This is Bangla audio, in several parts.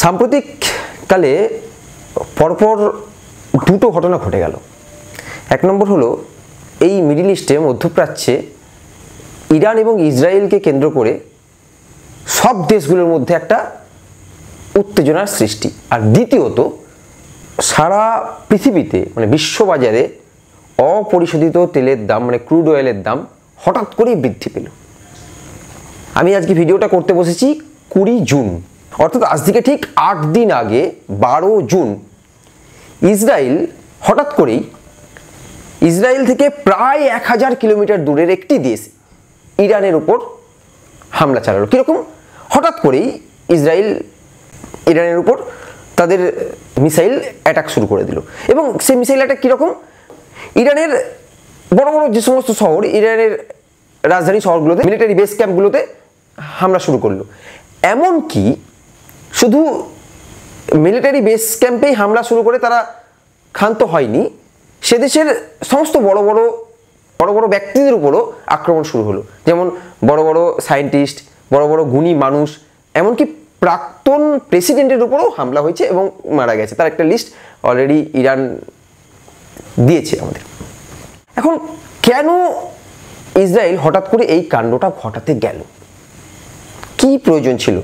সাম্প্রতিককালে পরপর দুটো ঘটনা ঘটে গেল। এক নম্বর হলো এই মিডল ইস্টে, মধ্যপ্রাচ্যে ইরান এবং ইসরায়েলকে কেন্দ্র করে সব দেশগুলোর মধ্যে একটা উত্তেজনার সৃষ্টি। আর দ্বিতীয়ত, সারা পৃথিবীতে মানে বিশ্ববাজারে অপরিশোধিত তেলের দাম মানে ক্রুড অয়েলের দাম হঠাৎ করেই বৃদ্ধি পেল। আমি আজকে ভিডিওটা করতে বসেছি 20 জুন, অর্থাৎ আজ থেকে ঠিক 8 দিন আগে 12 জুন ইসরায়েল হঠাৎ করেই ইসরায়েল থেকে প্রায় 1000 কিলোমিটার দূরের একটি দেশ ইরানের উপর হামলা চালালো। কীরকম? হঠাৎ করেই ইসরায়েল ইরানের উপর তাদের মিসাইল অ্যাটাক শুরু করে দিল। এবং সেই মিসাইল অ্যাটাক কীরকম? ইরানের বড় বড় যে সমস্ত শহর, ইরানের রাজধানী শহরগুলোতে, মিলিটারি বেস ক্যাম্পগুলোতে হামলা শুরু করলো। এমনকি শুধু মিলিটারি বেস ক্যাম্পেই হামলা শুরু করে তারা ক্ষান্ত হয়নি, সে দেশের সমস্ত বড় বড় ব্যক্তিদের উপরও আক্রমণ শুরু হলো। যেমন বড় বড় সায়েন্টিস্ট, বড় বড় গুণী মানুষ, এমনকি প্রাক্তন প্রেসিডেন্টের উপরও হামলা হয়েছে এবং মারা গেছে। তার একটা লিস্ট অলরেডি ইরান দিয়েছে আমাদের। এখন কেন ইসরায়েল হঠাৎ করে এই কাণ্ডটা ঘটাতে গেল? কি প্রয়োজন ছিল?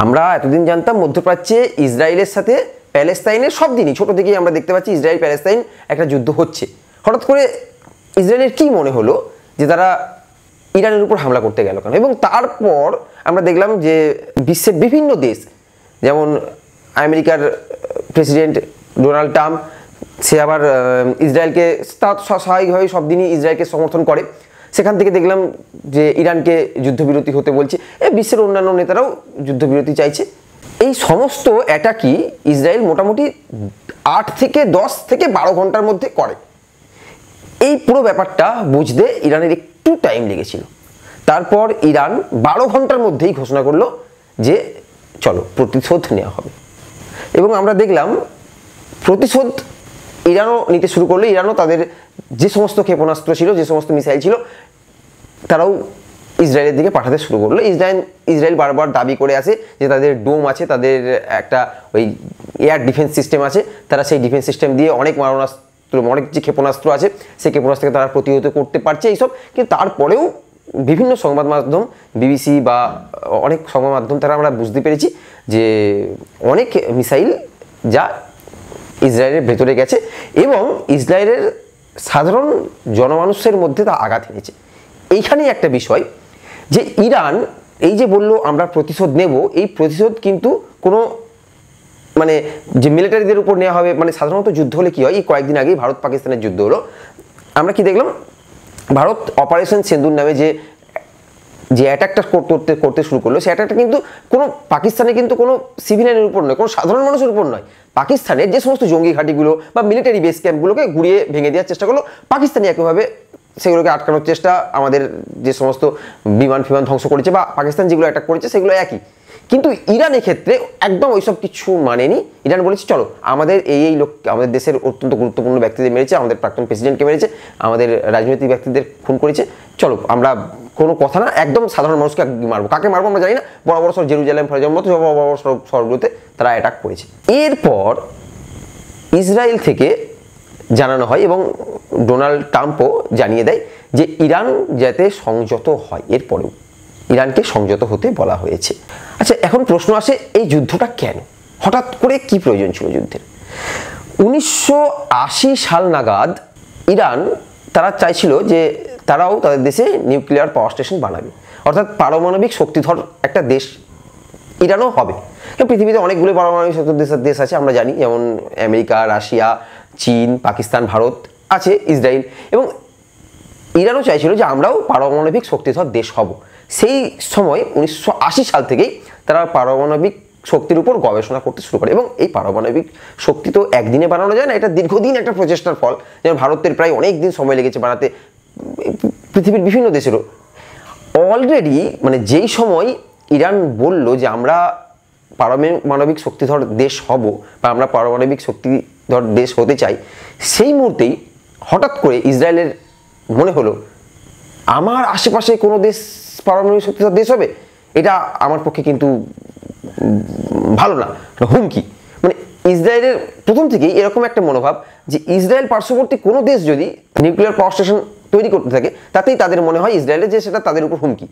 আমরা এতদিন জানতাম মধ্যপ্রাচ্যে ইসরায়েলের সাথে প্যালেস্তাইনের সব দিনই, ছোট থেকেই আমরা দেখতে পাচ্ছি ইসরায়েল প্যালেস্তাইন একটা যুদ্ধ হচ্ছে। হঠাৎ করে ইসরায়েলের কি মনে হলো যে তারা ইরানের উপর হামলা করতে গেল কেন? এবং তারপর আমরা দেখলাম যে বিশ্বের বিভিন্ন দেশ, যেমন আমেরিকার প্রেসিডেন্ট ডোনাল্ড ট্রাম্প, সে আবার ইসরায়েলকে স্বাভাবিকভাবে সব দিনই ইসরায়েলকে সমর্থন করে। সেখান থেকে দেখলাম যে ইরানকে যুদ্ধবিরতি হতে বলছে। বিশ্বের অন্যান্য নেতারাও যুদ্ধবিরতি চাইছে। এই সমস্ত অ্যাটাকই ইসরায়েল মোটামুটি 8 থেকে 10 থেকে 12 ঘন্টার মধ্যে করে। এই পুরো ব্যাপারটা বুঝতে ইরানের একটু টাইম লেগেছিল। তারপর ইরান 12 ঘন্টার মধ্যেই ঘোষণা করলো যে চলো প্রতিশোধ নেওয়া হবে। এবং আমরা দেখলাম প্রতিশোধ ইরানও নিতে শুরু করলো। ইরানও তাদের যে সমস্ত ক্ষেপণাস্ত্র ছিল, যে সমস্ত মিসাইল ছিল, তারাও ইসরায়েলের দিকে পাঠাতে শুরু করলো। ইসরায়েল বারবার দাবি করে আসে যে তাদের ডোম আছে, তাদের একটা ওই এয়ার ডিফেন্স সিস্টেম আছে, তারা সেই ডিফেন্স সিস্টেম দিয়ে অনেক মারণাস্ত্র, অনেক যে ক্ষেপণাস্ত্র আছে সেই ক্ষেপণাস্ত্রকে তারা প্রতিহত করতে পারছে এইসব। কিন্তু তারপরেও বিভিন্ন সংবাদ মাধ্যম, বিবিসি বা অনেক সংবাদ মাধ্যম তারা আমরা বুঝতে পেরেছি যে অনেক মিসাইল যা ইসরায়েলের ভেতরে গেছে এবং ইসরায়েলের সাধারণ জনমানুষের মধ্যে তা আঘাত এনেছে। এইখানেই একটা বিষয় যে ইরান এই যে বললো আমরা প্রতিশোধ নেব, এই প্রতিশোধ কিন্তু কোনো মানে যে মিলিটারিদের উপর নেওয়া হবে, মানে সাধারণত যুদ্ধ হলে কি হয়, এই কয়েকদিন আগেই ভারত পাকিস্তানের যুদ্ধ হলো। আমরা কি দেখলাম? ভারত অপারেশন সিন্দুর নামে যে অ্যাটাকটা করতে শুরু করলো, সেই অ্যাটাকটা কিন্তু কোনো পাকিস্তানে কিন্তু কোনো সিভিলিয়ানের উপর নয়, কোনো সাধারণ মানুষের উপর নয়। পাকিস্তানের যে সমস্ত জঙ্গি ঘাঁটিগুলো বা মিলিটারি বেস ক্যাম্পগুলোকে ঘুরিয়ে ভেঙে দেওয়ার চেষ্টা করলো পাকিস্তানি, একইভাবে সেগুলোকে আটকানোর চেষ্টা, আমাদের যে সমস্ত বিমান ফিমান ধ্বংস করেছে বা পাকিস্তান যেগুলো অ্যাটাক করেছে সেগুলো একই। কিন্তু ইরান এক্ষেত্রে একদম ওইসব কিছু মানেনি। ইরান বলেছে চলো আমাদের এই লোক, আমাদের দেশের অত্যন্ত গুরুত্বপূর্ণ ব্যক্তিদের মেরেছে, আমাদের প্রাক্তন প্রেসিডেন্টকে মেরেছে, আমাদের রাজনৈতিক ব্যক্তিদের খুন করেছে, চলো আমরা কোনো কথা না, একদম সাধারণ মানুষকে মারবো। কাকে মারবো আমরা জানি না। বড় বড় শহর জেরুজালেম, ফরজাম মতো বড় বড় শহরগুলোতে তারা অ্যাটাক করেছে। এরপর ইসরায়েল থেকে জানানো হয় এবং ডোনাল্ড ট্রাম্পও জানিয়ে দেয় যে ইরান যাতে সংযত হয়। এরপরেও ইরানকে সংযত হতে বলা হয়েছে। আচ্ছা, এখন প্রশ্ন আসে এই যুদ্ধটা কেন? হঠাৎ করে কি প্রয়োজন ছিল যুদ্ধের? 1980 সাল নাগাদ ইরান তারা চাইছিল যে তারাও তাদের দেশে নিউক্লিয়ার পাওয়ার স্টেশন বানাবে, অর্থাৎ পারমাণবিক শক্তিধর একটা দেশ ইরানও হবে। পৃথিবীতে অনেকগুলো পারমাণবিক শক্তিধর দেশ আছে আমরা জানি, যেমন আমেরিকা, রাশিয়া, চীন, পাকিস্তান, ভারত আছে, ইসরায়েল। এবং ইরানও চাইছিল যে আমরাও পারমাণবিক শক্তিধর দেশ হব। সেই সময় 1980 সাল থেকেই তারা পারমাণবিক শক্তির উপর গবেষণা করতে শুরু করে। এবং এই পারমাণবিক শক্তি তো একদিনে বানানো যায় না, এটা দীর্ঘদিন একটা প্রচেষ্টার ফল। যেমন ভারতের প্রায় অনেক দিন সময় লেগেছে বানাতে, পৃথিবীর বিভিন্ন দেশেরও। অলরেডি মানে যেই সময় ইরান বলল যে আমরা পারমাণবিক শক্তিধর দেশ হব বা আমরা পারমাণবিক শক্তিধর দেশ হতে চাই, সেই মুহূর্তেই হঠাৎ করে ইসরায়েলের মনে হলো আমার আশেপাশে কোনো দেশ পারমাণবিক শক্তিধর দেশ হবে, এটা আমার পক্ষে কিন্তু ভালো না। হুমকি। মানে ইসরায়েলের প্রথম থেকেই এরকম একটা মনোভাব যে ইসরায়েল পার্শ্ববর্তী কোনো দেশ যদি নিউক্লিয়ার পাওয়ার স্টেশন তৈরি করতে থাকে তাতেই তাদের মনে হয় ইসরায়েলের যে সেটা তাদের উপর হুমকি।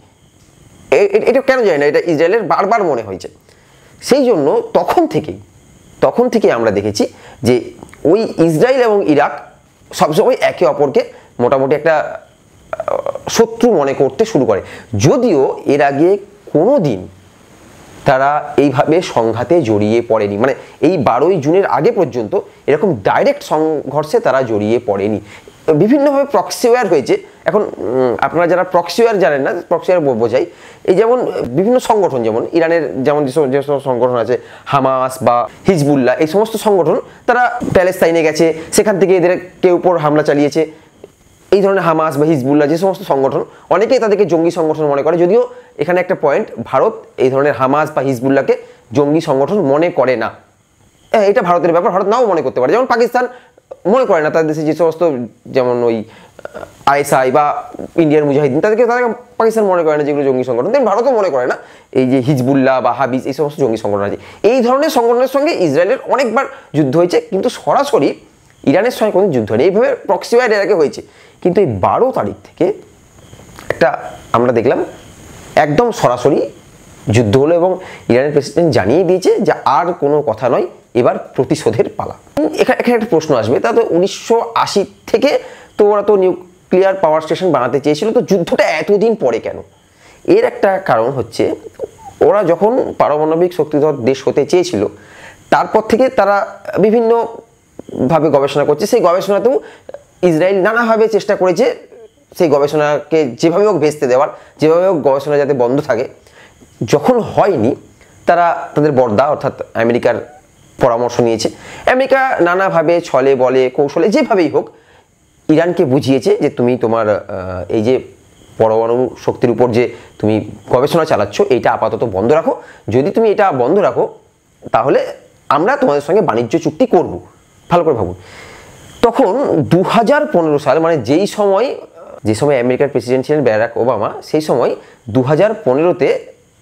এটা কেন যায় না, এটা ইসরায়েলের বারবার মনে হয়েছে। সেই জন্য তখন থেকেই আমরা দেখেছি যে ওই ইসরায়েল এবং ইরাক সবসময় একে অপরকে মোটামুটি একটা শত্রু মনে করতে শুরু করে। যদিও এর আগে কোনো দিন তারা এইভাবে সংঘাতে জড়িয়ে পড়েনি, মানে এই 12ই জুনের আগে পর্যন্ত এরকম ডাইরেক্ট সংঘর্ষে তারা জড়িয়ে পড়েনি। বিভিন্নভাবে প্রক্সি ওয়্যার হয়েছে। এখন আপনারা যারা প্রক্সি ওয়্যার জানেন না, প্রক্সি ওয়্যার বোঝাই এই যেমন বিভিন্ন সংগঠন, যেমন ইরানের যেমন যে সব সংগঠন আছে হামাস বা হিজবুল্লাহ, এই সমস্ত সংগঠন তারা প্যালেস্তাইনে গেছে, সেখান থেকে এদেরকে উপর হামলা চালিয়েছে। এই ধরনের হামাস বা হিজবুল্লাহ যে সমস্ত সংগঠন, অনেকেই তাদেরকে জঙ্গি সংগঠন মনে করে। যদিও এখানে একটা পয়েন্ট, ভারত এই ধরনের হামাস বা হিজবুল্লাহকে জঙ্গি সংগঠন মনে করে না। এটা ভারতের ব্যাপার, ভারত নাও মনে করতে পারে। যেমন পাকিস্তান মনে করে না, তাদের দেশে যে সমস্ত যেমন ওই আইএসআই বা ইন্ডিয়ান মুজাহিদিন, তাদেরকে পাকিস্তান মনে করে না যেগুলো জঙ্গি সংগঠন, তেমন ভারতও মনে করে না এই যে হিজবুল্লাহ বা হাবিজ এই সমস্ত জঙ্গি সংগঠন আছে। এই ধরনের সংগঠনের সঙ্গে ইসরায়েলের অনেকবার যুদ্ধ হয়েছে, কিন্তু সরাসরি ইরানের সঙ্গে কোনো যুদ্ধ হয়নি। এইভাবে প্রক্সি ওয়্যার এর আগে হয়েছে, কিন্তু এই 12 তারিখ থেকে একটা আমরা দেখলাম একদম সরাসরি যুদ্ধ হলো এবং ইরানের প্রেসিডেন্ট জানিয়ে দিয়েছে যে আর কোনো কথা নয়, এবার প্রতিশোধের পালা। এখানে একটা প্রশ্ন আসবে, তা তো 1980 থেকে তো ওরা তো নিউক্লিয়ার পাওয়ার স্টেশন বানাতে চেয়েছিল, তো যুদ্ধটা এতদিন পরে কেন? এর একটা কারণ হচ্ছে ওরা যখন পারমাণবিক শক্তিধর দেশ হতে চেয়েছিল তারপর থেকে তারা বিভিন্নভাবে গবেষণা করছে। সেই গবেষণাতেও ইসরায়েল নানাভাবে চেষ্টা করেছে সেই গবেষণাকে যেভাবে হোক ভেস্তে দেওয়ার, যেভাবে হোক গবেষণা যাতে বন্ধ থাকে। যখন হয়নি তারা তাদের বর্দা অর্থাৎ আমেরিকার পরামর্শ নিয়েছে। আমেরিকা নানাভাবে ছলে বলে কৌশলে যেভাবেই হোক ইরানকে বুঝিয়েছে যে তুমি তোমার এই যে পরমাণু শক্তির উপর যে তুমি গবেষণা চালাচ্ছ এইটা আপাতত বন্ধ রাখো। যদি তুমি এটা বন্ধ রাখো তাহলে আমরা তোমাদের সঙ্গে বাণিজ্য চুক্তি করব। ভালো করে ভাবুন, তখন 2015 সাল, মানে যে সময় আমেরিকার প্রেসিডেন্ট ছিলেন বারাক ওবামা, সেই সময় 2015-তে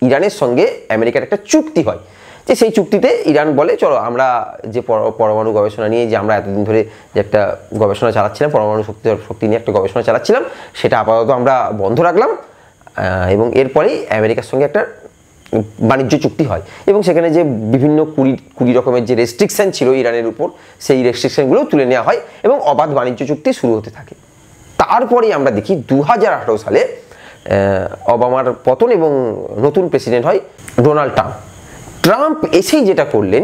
ইরানের সঙ্গে আমেরিকার একটা চুক্তি হয়। যে সেই চুক্তিতে ইরান বলে চলো আমরা যে পরমাণু গবেষণা নিয়ে যে আমরা এতদিন ধরে যে একটা গবেষণা চালাচ্ছিলাম, পরমাণু শক্তি নিয়ে একটা গবেষণা চালাচ্ছিলাম, সেটা আপাতত আমরা বন্ধ রাখলাম। এবং এরপরেই আমেরিকার সঙ্গে একটা বাণিজ্য চুক্তি হয় এবং সেখানে যে বিভিন্ন 20 রকমের যে রেস্ট্রিকশন ছিল ইরানের উপর, সেই রেস্ট্রিকশনগুলো তুলে নেওয়া হয় এবং অবাধ বাণিজ্য চুক্তি শুরু হতে থাকে। তারপরেই আমরা দেখি 2018 সালে ওবামার পতন এবং নতুন প্রেসিডেন্ট হয় ডোনাল্ড ট্রাম্প এসেই যেটা করলেন,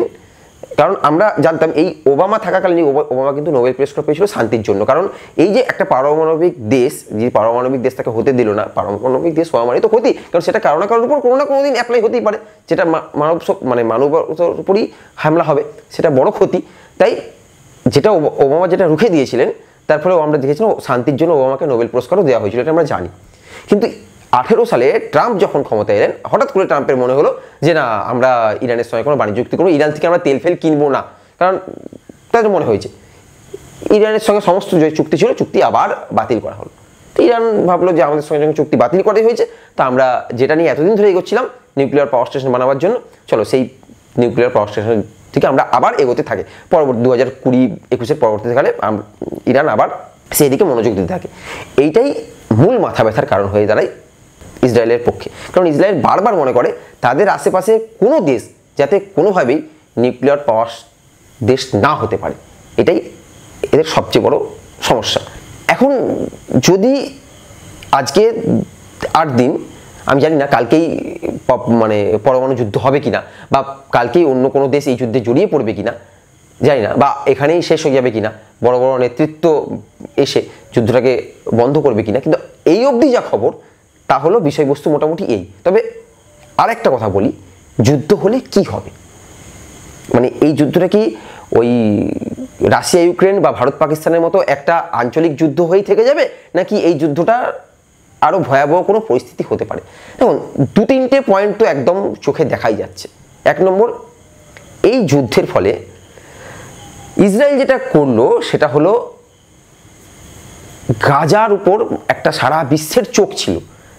কারণ আমরা জানতাম এই ওবামা থাকাকালীন ওবামা কিন্তু নোবেল পুরস্কার পেয়েছিল শান্তির জন্য। কারণ এই যে একটা পারমাণবিক দেশ, যে পারমাণবিক দেশ তাকে হতে দিল না, পারমাণবিক দেশ হওয়া মানে তো ক্ষতি, কারণ সেটা কারো না কারোর উপর কোনো না কোনো দিন অ্যাপ্লাই হতেই পারে, যেটা মানবতার উপরই হামলা হবে, সেটা বড় ক্ষতি। তাই যেটা ওবামা যেটা রুখে দিয়েছিলেন, তারপরেও আমরা দেখেছিলাম শান্তির জন্য ওবামাকে নোবেল পুরস্কারও দেওয়া হয়েছিল, এটা আমরা জানি। কিন্তু 2018 সালে ট্রাম্প যখন ক্ষমতায় এলেন, হঠাৎ করে ট্রাম্পের মনে হলো যে না, আমরা ইরানের সঙ্গে কোনো বাণিজ্য চুক্তি করবো, ইরান থেকে আমরা তেল ফেল কিনবো না। কারণ তাদের মনে হয়েছে ইরানের সঙ্গে সমস্ত যে চুক্তি ছিল, চুক্তি আবার বাতিল করা হলো। তো ইরান ভাবলো যে আমাদের সঙ্গে যখন চুক্তি বাতিল করাই হয়েছে, তা আমরা যেটা নিয়ে এতদিন ধরে এগোচ্ছিলাম নিউক্লিয়ার পাওয়ার স্টেশন বানাবার জন্য, চলো সেই নিউক্লিয়ার পাওয়ার স্টেশন থেকে আমরা আবার এগোতে থাকে। পরবর্তী 2020-21-এর পরবর্তীকালে ইরান আবার সেই দিকে মনোযোগ দিতে থাকে। এইটাই মূল মাথা ব্যথার কারণ হয়ে দাঁড়ায় ইসরায়েলের পক্ষে। কারণ ইসরায়েল বারবার মনে করে তাদের আশেপাশে কোনো দেশ যাতে কোনোভাবেই নিউক্লিয়ার পাওয়ার দেশ না হতে পারে, এটাই এদের সবচেয়ে বড় সমস্যা। এখন যদি আজকে 8 দিন, আমি জানি না কালকেই মানে পরমাণু যুদ্ধ হবে কিনা, বা কালকেই অন্য কোনো দেশ এই যুদ্ধে জড়িয়ে পড়বে কিনা জানি না, বা এখানেই শেষ হয়ে যাবে কিনা, বড় বড় নেতৃত্ব এসে যুদ্ধটাকে বন্ধ করবে কিনা, কিন্তু এই অবধি যা খবর তা হলো বিষয়বস্তু মোটামুটি এই। তবে আরেকটা কথা বলি, যুদ্ধ হলে কি হবে, মানে এই যুদ্ধটা কি ওই রাশিয়া ইউক্রেন বা ভারত পাকিস্তানের মতো একটা আঞ্চলিক যুদ্ধ হয়েই থেকে যাবে, নাকি এই যুদ্ধটা আরও ভয়াবহ কোনো পরিস্থিতি হতে পারে? দেখুন, 2-3টে পয়েন্ট তো একদম চোখে দেখাই যাচ্ছে। 1 নম্বর, এই যুদ্ধের ফলে ইসরায়েল যেটা করলো সেটা হলো গাজার উপর একটা সারা বিশ্বের চোখ ছিল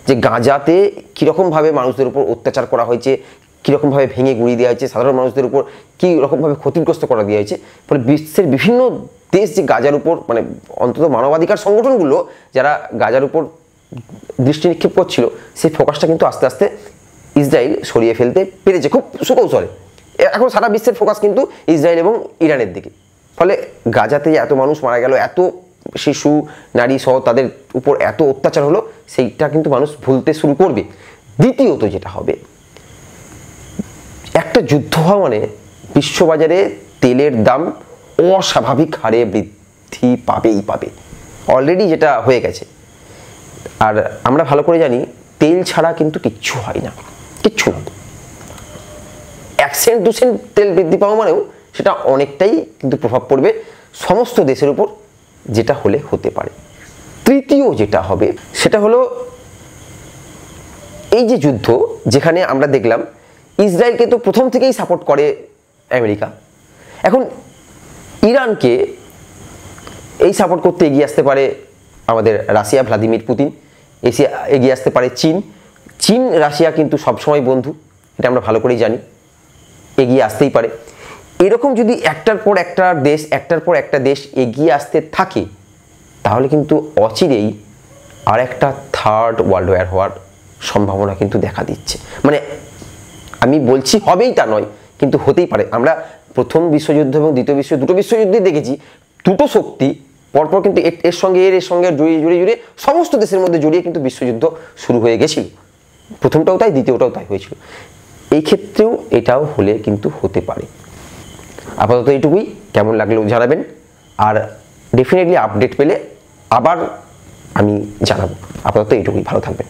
যে গাজাতে কীরকমভাবে মানুষদের উপর অত্যাচার করা হয়েছে, কীরকমভাবে ভেঙে গুঁড়িয়ে দেওয়া হয়েছে, সাধারণ মানুষদের উপর কী রকমভাবে ক্ষতিগ্রস্ত করা দেওয়া হয়েছে। ফলে বিশ্বের বিভিন্ন দেশ যে গাজার উপর মানে অন্তত মানবাধিকার সংগঠনগুলো যারা গাজার উপর দৃষ্টি নিক্ষেপ করছিল, সেই ফোকাসটা কিন্তু আস্তে আস্তে ইসরায়েল সরিয়ে ফেলতে পেরেছে খুব সুকৌশলে। এখন সারা বিশ্বের ফোকাস কিন্তু ইসরায়েল এবং ইরানের দিকে। ফলে গাজাতে এত মানুষ মারা গেল, এত শিশু নারী সহ তাদের উপর এত অত্যাচার হলো, সেইটা কিন্তু মানুষ ভুলতে শুরু করবে। দ্বিতীয়ত যেটা হবে, একটা যুদ্ধ হওয়া মানে বিশ্ববাজারে তেলের দাম অস্বাভাবিক হারে বৃদ্ধি পাবে। অলরেডি যেটা হয়ে গেছে। আর আমরা ভালো করে জানি তেল ছাড়া কিন্তু কিচ্ছু হয় না, কিচ্ছু না। 1 সেন্ট 2 সেন্ট তেল বৃদ্ধি পাওয়া মানেও সেটা অনেকটাই কিন্তু প্রভাব পড়বে সমস্ত দেশের উপর, যেটা হলে হতে পারে। তৃতীয় যেটা হবে সেটা হলো এই যে যুদ্ধ, যেখানে আমরা দেখলাম ইসরায়েলকে তো প্রথম থেকেই সাপোর্ট করে আমেরিকা, এখন ইরানকে এই সাপোর্ট করতে এগিয়ে আসতে পারে আমাদের রাশিয়া, ভ্লাদিমির পুতিন, এগিয়ে আসতে পারে চীন রাশিয়া কিন্তু সবসময় বন্ধু, এটা আমরা ভালো করেই জানি, এগিয়ে আসতেই পারে। এরকম যদি একটার পর একটা দেশ এগিয়ে আসতে থাকে, তাহলে কিন্তু অচিরেই আর একটা থার্ড ওয়ার্ল্ড ওয়ার হওয়ার সম্ভাবনা কিন্তু দেখা দিচ্ছে। মানে আমি বলছি হবেই তা নয়, কিন্তু হতেই পারে। আমরা প্রথম বিশ্বযুদ্ধ এবং দ্বিতীয় দুটো বিশ্বযুদ্ধই দেখেছি, দুটো শক্তি পরপর কিন্তু এর সঙ্গে জড়িয়ে সমস্ত দেশের মধ্যে জড়িয়ে কিন্তু বিশ্বযুদ্ধ শুরু হয়ে গেছিল। প্রথমটাও তাই, দ্বিতীয়টাও তাই হয়েছিল। এই ক্ষেত্রেও এটাও হলে কিন্তু হতে পারে। আপাতত এইটুকুই, কেমন লাগলেও জানাবেন, আর ডেফিনেটলি আপডেট পেলে আবার আমি জানাবো। আপাতত এইটুকুই, ভালো থাকবেন।